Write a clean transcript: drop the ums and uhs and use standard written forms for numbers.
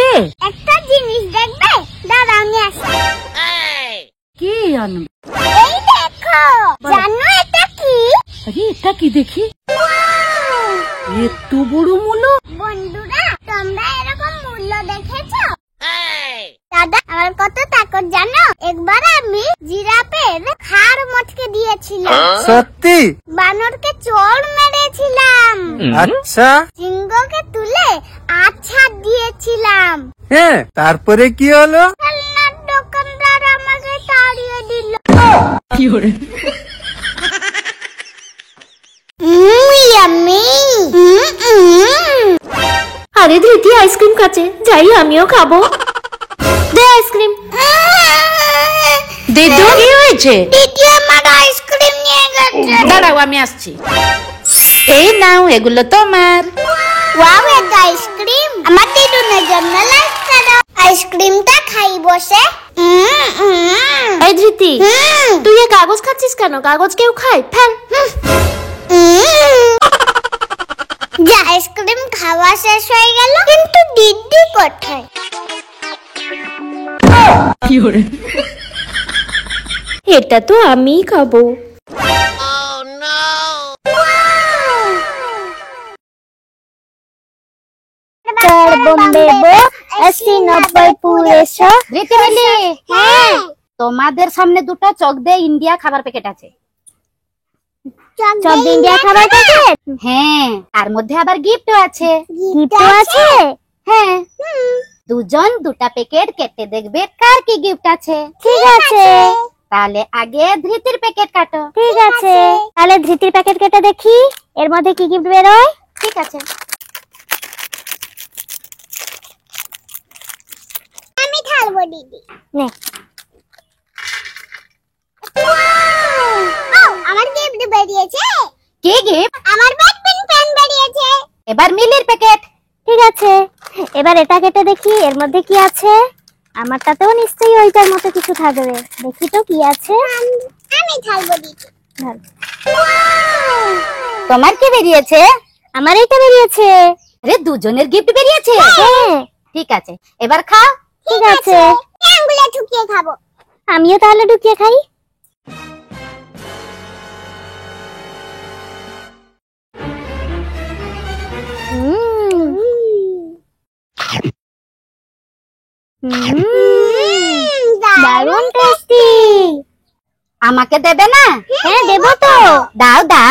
আনবে? একটা জিনিস দেখবে, দাঁড়াও নিয়ে আসি। কি আনবে? এই দেখো, জানো এটা কি? আরে এটা কি দেখি? এত বড় মূলো। বন্ধুরা, তোমরা এরকম মূল্য দেখেছো? দাদা, আমার কত তাকত জানো? একবার আমি জিরাফের হাড় মটকে দিয়েছিলাম। সত্যি? বানরকে চড় মেরেছিলাম। আচ্ছা। সিংহকে তুলে আচ্ছা দিয়েছিলাম। হ্যাঁ, তারপরে কি হলো? খেলনার দোকানদার আমাকে তাড়িয়ে দিল। ইয়াম্মি। আরে ধৃতি আইসক্রিম খাচ্ছে, যাই আমিও খাবো। দে আইসক্রিম। দে তো। কি হয়েছে? দিদি আমার আইসক্রিম নিয়ে গেছে। দাঁড়াও, আমি আসছি। এই নাও, এগুলো তোমার। ওয়াও, এটা আইসক্রিম। আমার দিদুনের জন্য লাইক করো। আইসক্রিমটা খাই বসে। এই ধৃতি, তুই এ কাগজ খাচ্ছিস কেন? কাগজ কেউ খায়? ফেল। যে আইসক্রিম খাওয়া শেষ হয়ে গেল, কিন্তু দিদি কোথায়? এটা তো আমিই খাবো। চার বোম্বে বো 80-90 পুরে 100। রীতিমণি, হ্যাঁ, তোমাদের সামনে দুটো চক দে ইন্ডিয়া খাবার প্যাকেট আছে। চক ইন্ডিয়া খাবার প্যাকেট। হ্যাঁ, তার মধ্যে আবার গিফটও আছে। গিফট আছে? হ্যাঁ, দুজন দুটা প্যাকেট কেটে দেখবে কার কি গিফট আছে। ঠিক আছে, তাহলে আগে ধৃতির প্যাকেট কাটো। ঠিক আছে। তাহলে ধৃতির প্যাকেট কেটে দেখি এর মধ্যে কি গিফট বেরোয়। ঠিক আছে। আমি ঢালবো দিদি। নে। আমার গিফট বেরিয়েছে। কি গিফট? আমার ব্যাডমিন্টন পেন বেরিয়েছে। এবার মিলির প্যাকেট। ঠিক আছে, এবার এটা কেটে দেখি এর মধ্যে কি আছে। আমারটাতেও নিশ্চয়ই ওইটার মতো কিছু থাকবে। দেখি তো কি আছে। আমি ঢালবো দিদি। ঢাল। তোমার কি বেরিয়েছে? আমার এইটা বেরিয়েছে। আরে, দুজনের গিফট বেরিয়েছে। হ্যাঁ, ঠিক আছে, এবার খাও। ঠিক আছে। আঙ্গুলে ঢুকিয়ে খাবো। আমিও তাহলে ঢুকিয়ে খাই। দারুণ টেস্টি। আমাকে দেবে না? হ্যাঁ, দেবো তো। দাও দাও।